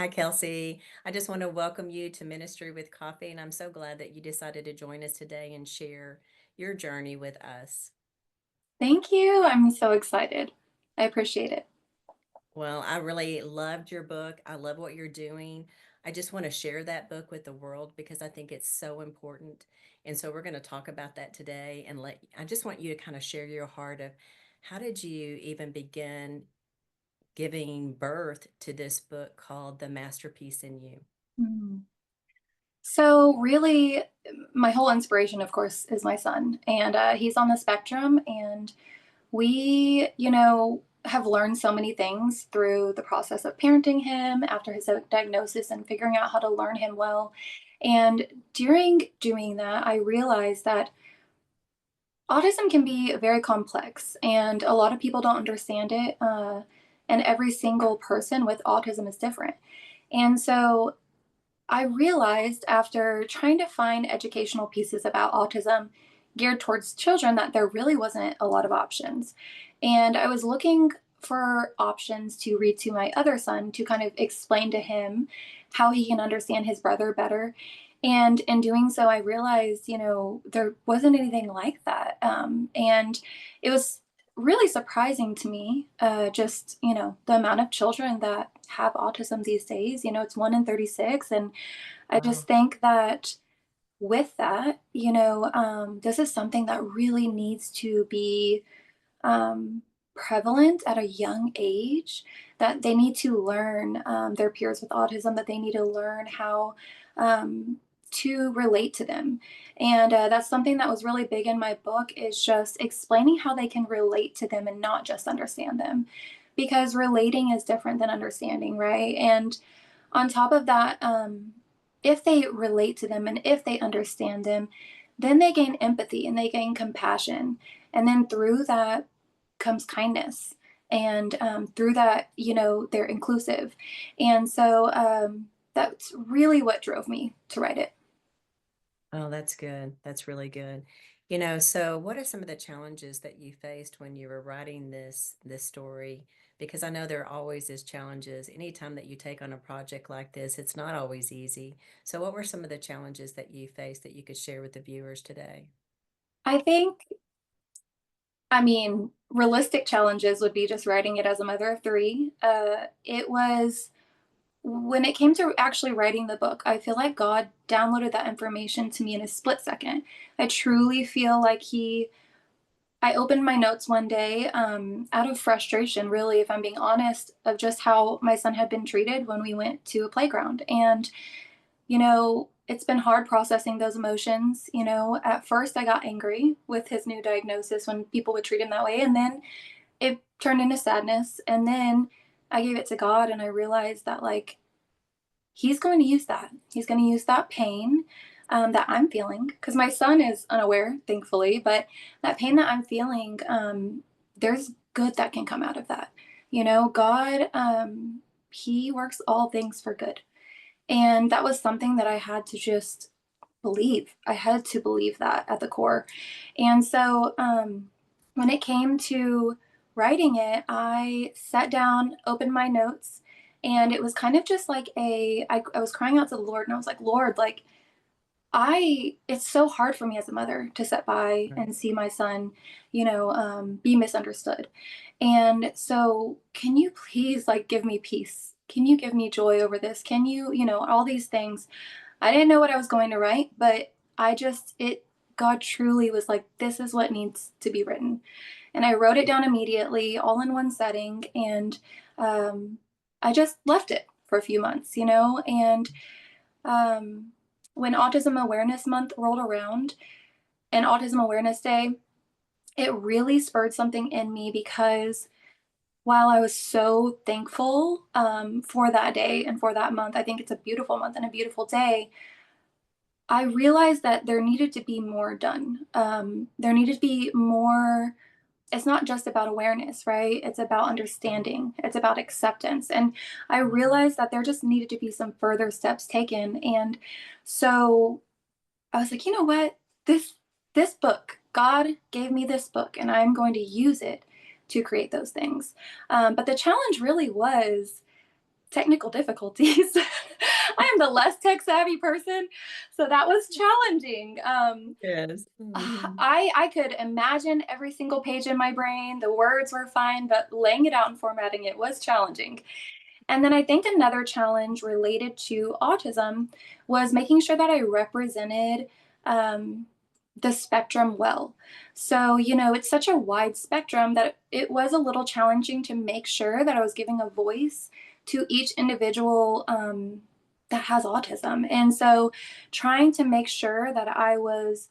Hi, Kelsey. I just want to welcome you to Ministry with Coffee, and I'm so glad that you decided to join us today and share your journey with us. Thank you. I'm so excited. I appreciate it. Well, I really loved your book. I love what you're doing. I just want to share that book with the world because I think it's so important. And so we're going to talk about that today and I just want you to kind of share your heart of how did you even begin giving birth to this book called The Masterpiece in You? Mm. So, really, my whole inspiration, of course, is my son, and he's on the spectrum. And we have learned so many things through the process of parenting him after his diagnosis and figuring out how to learn him well. And during doing that, I realized that autism can be very complex, and a lot of people don't understand it. And every single person with autism is different. And so I realized after trying to find educational pieces about autism geared towards children that there really wasn't a lot of options. And I was looking for options to read to my other son to kind of explain to him how he can understand his brother better. And in doing so, I realized, there wasn't anything like that. And it was really surprising to me, just, the amount of children that have autism these days. It's 1 in 36. And I just Wow. think that with that, this is something that really needs to be um, prevalent at a young age, that they need to learn their peers with autism, that they need to learn how um, to relate to them. And that's something that was really big in my book, is just explaining how they can relate to them and not just understand them. Because relating is different than understanding, right? And on top of that, if they relate to them and if they understand them, then they gain empathy and they gain compassion. And then through that comes kindness. And through that, they're inclusive. And so that's really what drove me to write it. Oh, that's good. That's really good. So what are some of the challenges that you faced when you were writing this story? Because I know there always is challenges. Anytime that you take on a project like this, it's not always easy. So what were some of the challenges that you faced that you could share with the viewers today? I think, I mean, realistic challenges would be just writing it as a mother of three. It was When it came to actually writing the book, I feel like God downloaded that information to me in a split second. I truly feel like I opened my notes one day out of frustration, really, if I'm being honest, of just how my son had been treated when we went to a playground. And, it's been hard processing those emotions. At first I got angry with his new diagnosis when people would treat him that way. And then it turned into sadness. And then I gave it to God and I realized that, like, he's going to use that. He's going to use that pain that I'm feeling, because my son is unaware, thankfully, but that pain that I'm feeling, there's good that can come out of that. God, he works all things for good. And that was something that I had to just believe. I had to believe that at the core. And so when it came to writing it, I sat down, opened my notes, and it was kind of just like I was crying out to the Lord, and I was like, Lord, like, it's so hard for me as a mother to sit by Right. and see my son, be misunderstood. And so, can you please, like, give me peace? Can you give me joy over this? Can you, all these things? I didn't know what I was going to write, but God truly was like, this is what needs to be written. And I wrote it down immediately, all in one setting. And um, I just left it for a few months, and um, when Autism Awareness Month rolled around and Autism Awareness Day, it really spurred something in me, because while I was so thankful for that day and for that month, I think it's a beautiful month and a beautiful day. I realized that there needed to be more done. There needed to be more. It's not just about awareness, right? It's about understanding, it's about acceptance. And I Mhm. realized that there just needed to be some further steps taken. And so I was like, you know what? This book, God gave me this book, and I'm going to use it to create those things. But the challenge really was technical difficulties. I am the less tech savvy person, so that was challenging. Yes. Mhm. I could imagine every single page in my brain. The words were fine, but laying it out and formatting it was challenging. And then I think another challenge related to autism was making sure that I represented um, the spectrum well. So, it's such a wide spectrum that it was a little challenging to make sure that I was giving a voice to each individual that has autism. And so, trying to make sure that I was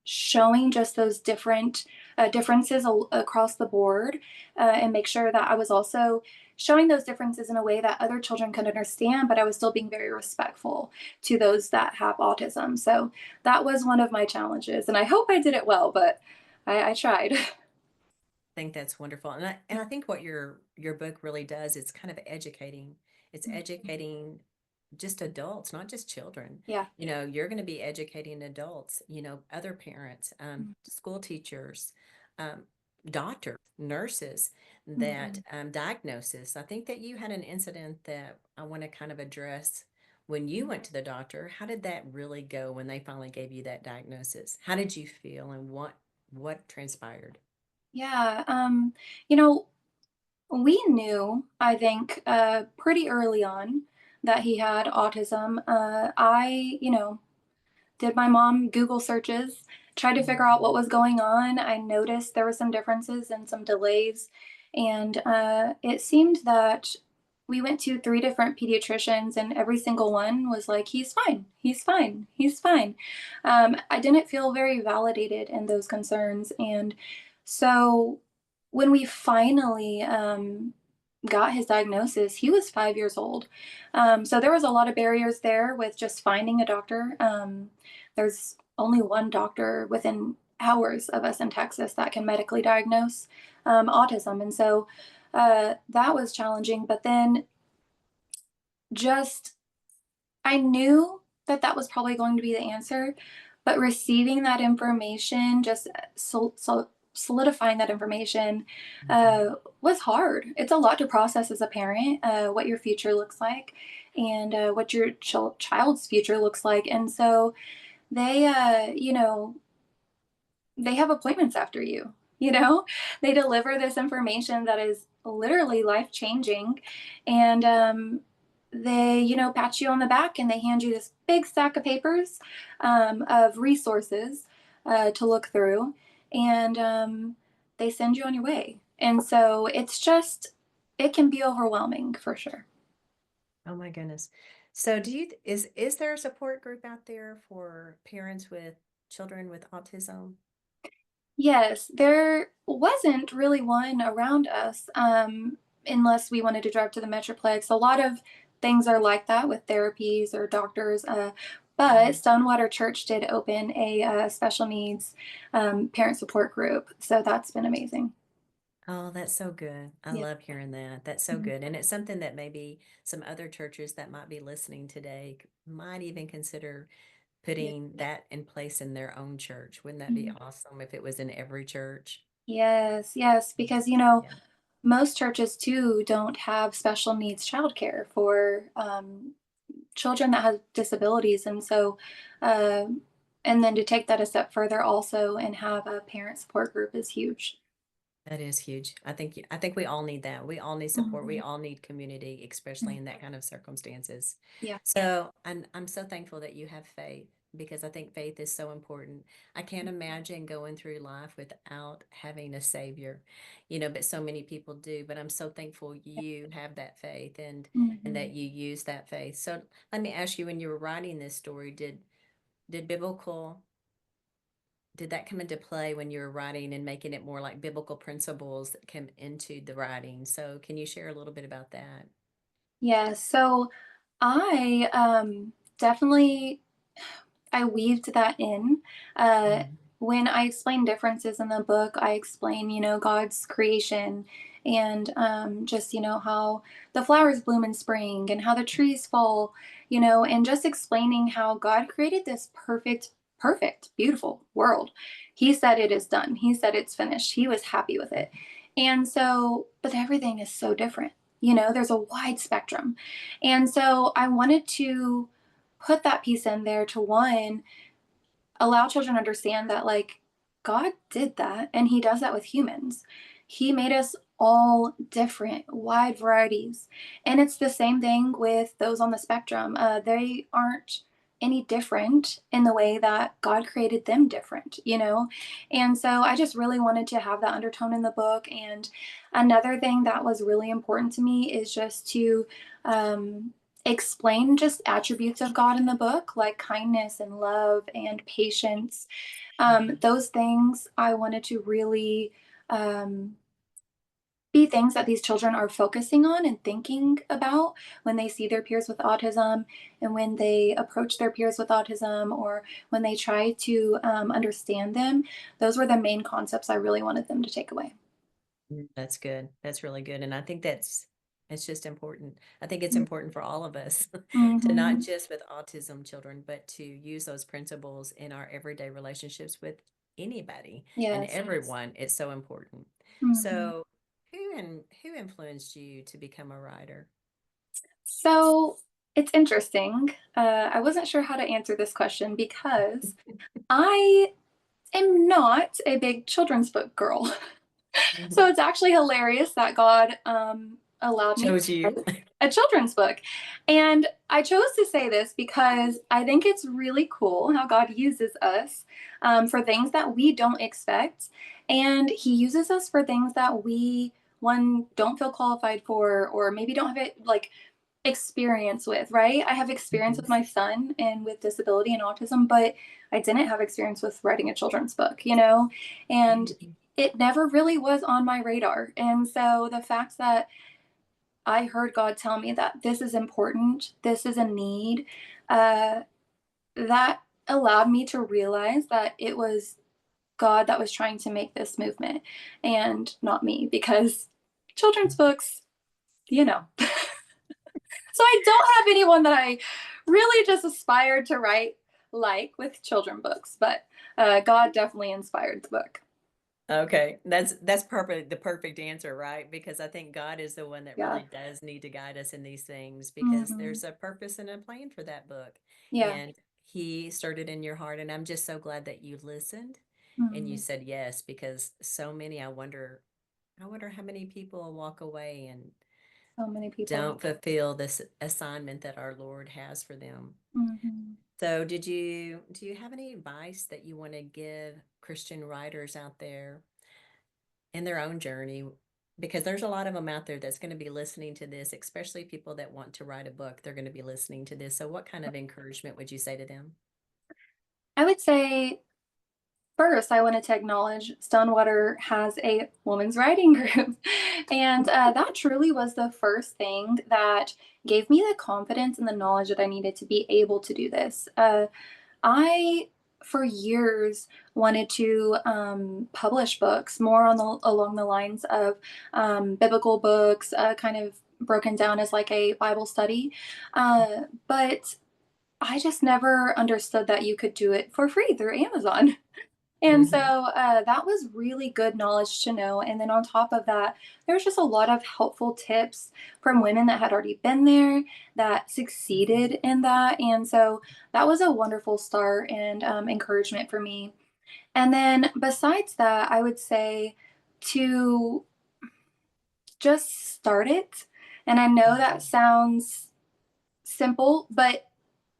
showing just those different differences across the board, and make sure that I was also showing those differences in a way that other children could understand, but I was still being very respectful to those that have autism. So that was one of my challenges. And I hope I did it well, but I tried. Think that's wonderful. And I think what your book really does, it's kind of educating. It's educating just adults, not just children. Yeah. You're going to be educating adults, other parents, school teachers, um, doctors, nurses, that Mhm. diagnosis. I think that you had an incident that I want to kind of address when you went to the doctor. How did that really go when they finally gave you that diagnosis? How did you feel and what transpired? Yeah. You know, we knew, I think, pretty early on that he had autism. Did my mom Google searches, tried to figure out what Mhm. was going on. I noticed there were some differences and some delays, and it seemed that we went to 3 different pediatricians, and every single one was like, "He's fine. He's fine. He's fine." I didn't feel very validated in those concerns, and so when we finally got his diagnosis, he was 5 years old. So there was a lot of barriers there with just finding a doctor. There's only one doctor within hours of us in Texas that can medically diagnose autism. And so that was challenging. But then just I knew that that was probably going to be the answer, but receiving that information, just solidifying that information, Mhm. was hard. It's a lot to process as a parent, what your future looks like, and what your child's future looks like. And so they, they have appointments after you. They deliver this information that is literally life changing, and they pat you on the back and they hand you this big stack of papers of resources to look through, and they send you on your way. And so it can be overwhelming for sure. Oh my goodness. So is there a support group out there for parents with children with autism? Yes, there wasn't really one around us, unless we wanted to drive to the Metroplex. A lot of things are like that with therapies or doctors. But Mhm. Stonewater Church did open a special needs parent support group. So that's been amazing. Oh, that's so good. I Yeah. love hearing that. That's so Mhm. good. And it's something that maybe some other churches that might be listening today might even consider Yeah. putting that in place in their own church. Wouldn't that be Mhm. awesome if it was in every church? Yes, yes, because Yeah, most churches too don't have special needs childcare for children that have disabilities, and so and then to take that a step further also and have a parent support group is huge. that is huge. I think we all need that. We all need support. We Mhm. all need community, especially Mhm. in that kind of circumstances. Yeah. So I'm so thankful that you have faith because I think faith is so important. I can't imagine going through life without having a savior, but so many people do. But I'm so thankful you have that faith and that Mhm. you use that faith. So let me ask you, when you were writing this story, did biblical did that come into play when you were writing and making it more like biblical principles that come into the writing? So can you share a little bit about that? Yeah, so I definitely I weaved that in. Uh, Mhm. when I explain differences in the book, I explain, God's creation and just, how the flowers bloom in spring and how the trees fall, and just explaining how God created this perfect, beautiful world. He said it is done. He said it's finished. He was happy with it. And so, but everything is so different. there's a wide spectrum. And so I wanted to put that piece in there to one, allow children to understand that like God did that and he does that with humans. He made us all different, wide varieties. And it's the same thing with those on the spectrum. They aren't any different in the way that God created them different. And so I just really wanted to have that undertone in the book. And another thing that was really important to me is just to explain just attributes of God in the book, like kindness and love and patience. Mhm. Those things I wanted to really um, be things that these children are focusing on and thinking about when they see their peers with autism and when they approach their peers with autism or when they try to understand them. Those were the main concepts I really wanted them to take away. That's good. That's really good, and I think it's just important. I think it's Mm. important for all of us to not Mhm. just with autism children, but to use those principles in our everyday relationships with anybody and Yes. everyone. It's so important. Mhm. So, who influenced you to become a writer? So it's interesting. I wasn't sure how to answer this question because I am not a big children's book girl. So Mhm. it's actually hilarious that God allowed me to Chose you. write a children's book. And I chose to say this because I think it's really cool how God uses us for things that we don't expect. And He uses us for things that we, one, don't feel qualified for, or maybe don't have it like experience with, right? I have experience Mhm. with my son and with disability and autism, but I didn't have experience with writing a children's book. And Mhm. it never really was on my radar. And so the fact that I heard God tell me that this is important, this is a need, uh, that allowed me to realize that it was God that was trying to make this movement and not me because children's books, you know. So I don't have anyone that I really just aspired to write like with children books, but God definitely inspired the book. Okay, that's perfect the perfect answer, right? Because I think God is the one that Yeah. really does need to guide us in these things because Hmm. there's a purpose and a plan for that book. Yeah. And he started in your heart, and I'm just so glad that you listened and you Hmm. said yes, because so many I wonder how many people walk away and So many people. don't fulfill this assignment that our Lord has for them. Hmm. So do you have any advice that you want to give Christian writers out there in their own journey, because there's a lot of them out there that's going to be listening to this, especially people that want to write a book. They're going to be listening to this. So, what kind of encouragement would you say to them? I would say first, I wanted to acknowledge Stonewater has a women's writing group. And that truly was the first thing that gave me the confidence and the knowledge that I needed to be able to do this. I, for years, wanted to publish books more along the lines of biblical books, kind of broken down as like a Bible study. But I just never understood that you could do it for free through Amazon. And so Hmm. that was really good knowledge to know. And then on top of that, there's just a lot of helpful tips from women that had already been there that succeeded in that. And so that was a wonderful start and encouragement for me. And then besides that, I would say to just start it. And I know that Hmm. sounds simple, but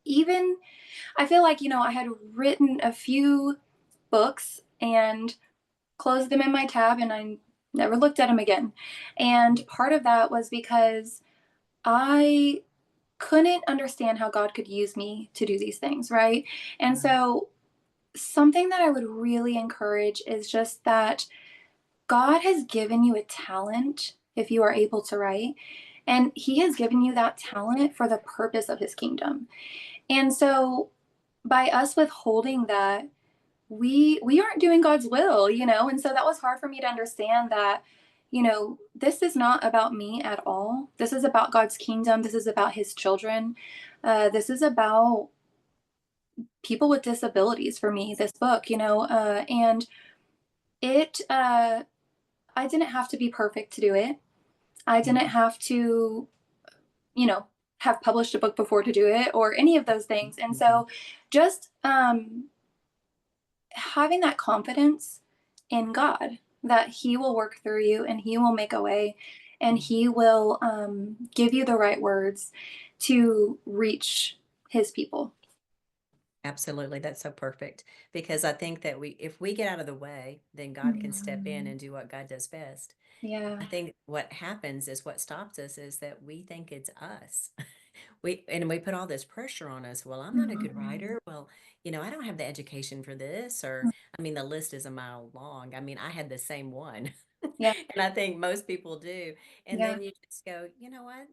even I feel like, I had written a few books and closed them in my tab and I never looked at them again. And part of that was because I couldn't understand how God could use me to do these things, right? And Right. so something that I would really encourage is just that God has given you a talent if you are able to write, and He has given you that talent for the purpose of His kingdom. And so by us withholding that, we aren't doing God's will. And so that was hard for me to understand that, this is not about me at all. This is about God's kingdom. This is about His children. This is about people with disabilities for me, this book. And it, I didn't have to be perfect to do it. I didn't Mhm. have to, you know, have published a book before to do it or any of those things. And Mhm. so just having that confidence in God that He will work through you and He will make a way and Mhm. He will give you the right words to reach His people. Absolutely, that's so perfect because I think that if we get out of the way, then God can step in Mhm. and do what God does best. Yeah. I think what happens is what stops us is that we think it's us. We put all this pressure on us. Well, I'm not a good Mhm. writer. Well, I don't have the education for this, or I mean, the list is a mile long. I mean, I had the same one. Yeah. And I think most people do. And Yeah. then you just go, you know what?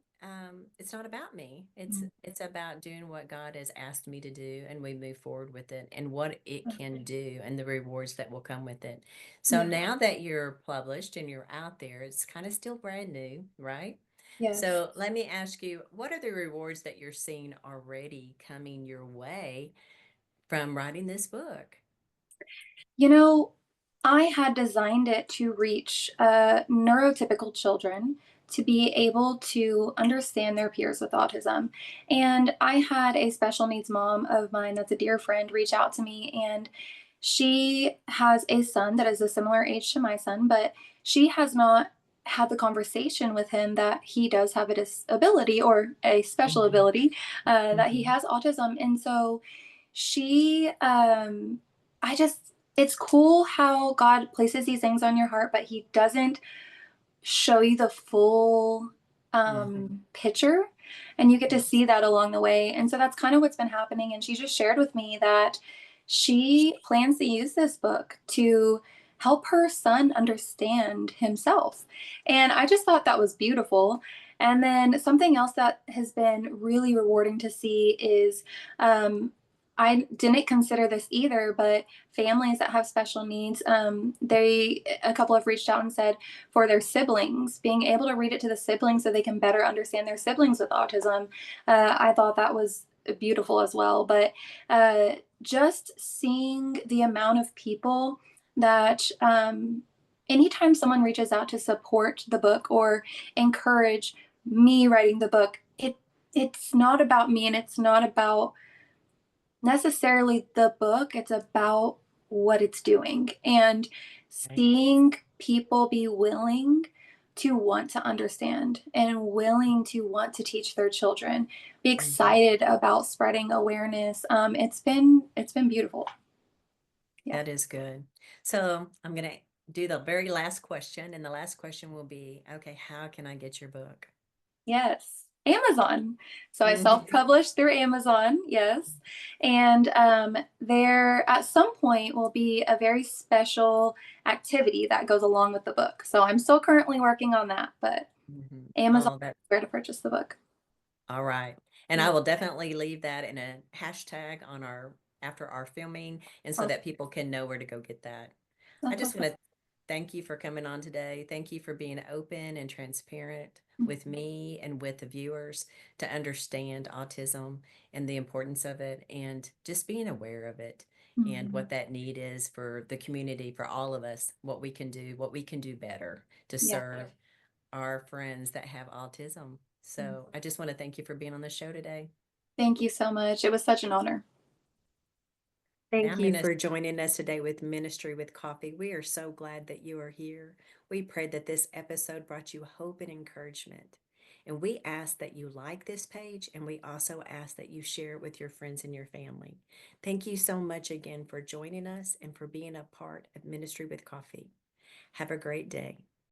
It's not about me. It's Mm. it's about doing what God has asked me to do, and we move forward with it and what it can do and the rewards that will come with it. So Yeah. now that you're published and you're out there, it's kind of still brand new, right? Yes. So let me ask you, what are the rewards that you're seeing already coming your way from writing this book? You know, I had designed it to reach neurotypical children to be able to understand their peers with autism. And I had a special needs mom of mine that's a dear friend reach out to me, and she has a son that is a similar age to my son, but she has not had the conversation with him that he does have a disability or a special Mhm. ability, that he Mhm. has autism. And so she, I just, it's cool how God places these things on your heart, but He doesn't show you the full Mhm. picture. And you get to Yes. see that along the way. And so that's kind of what's been happening. And she just shared with me that she plans to use this book to help her son understand himself. And I just thought that was beautiful. And then something else that has been really rewarding to see is I didn't consider this either, but families that have special needs, a couple have reached out and said, for their siblings, being able to read it to the siblings so they can better understand their siblings with autism. I thought that was beautiful as well. But just seeing the amount of people that anytime someone reaches out to support the book or encourage me writing the book, it's not about me and it's not about necessarily the book, it's about what it's doing and Right. seeing people be willing to want to understand and willing to want to teach their children, be Mhm. excited about spreading awareness. It's been beautiful. Yeah. That is good. So I'm going to do the very last question. And the last question will be, okay, how can I get your book? Yes. Amazon. So I Mhm. self-published through Amazon, yes. And there at some point will be a very special activity that goes along with the book. So I'm still currently working on that, but Mhm. Amazon Oh, that is where to purchase the book. all right. And I Yeah. will definitely leave that in a hashtag on our after our filming and so Awesome. that people can know where to go get that. I That's just awesome. want to thank you for coming on today. Thank you for being open and transparent with Mhm. me and with the viewers to understand autism and the importance of it and just being aware of it and Mhm. what that need is for the community, for all of us, what we can do better to Yeah. serve our friends that have autism. Mhm. So I just want to thank you for being on the show today. Thank you so much. It was such an honor. Thank you for joining us today with Ministry with Coffee. We are so glad that you are here. We pray that this episode brought you hope and encouragement. And we ask that you like this page, and we also ask that you share it with your friends and your family. Thank you so much again for joining us and for being a part of Ministry with Coffee. Have a great day.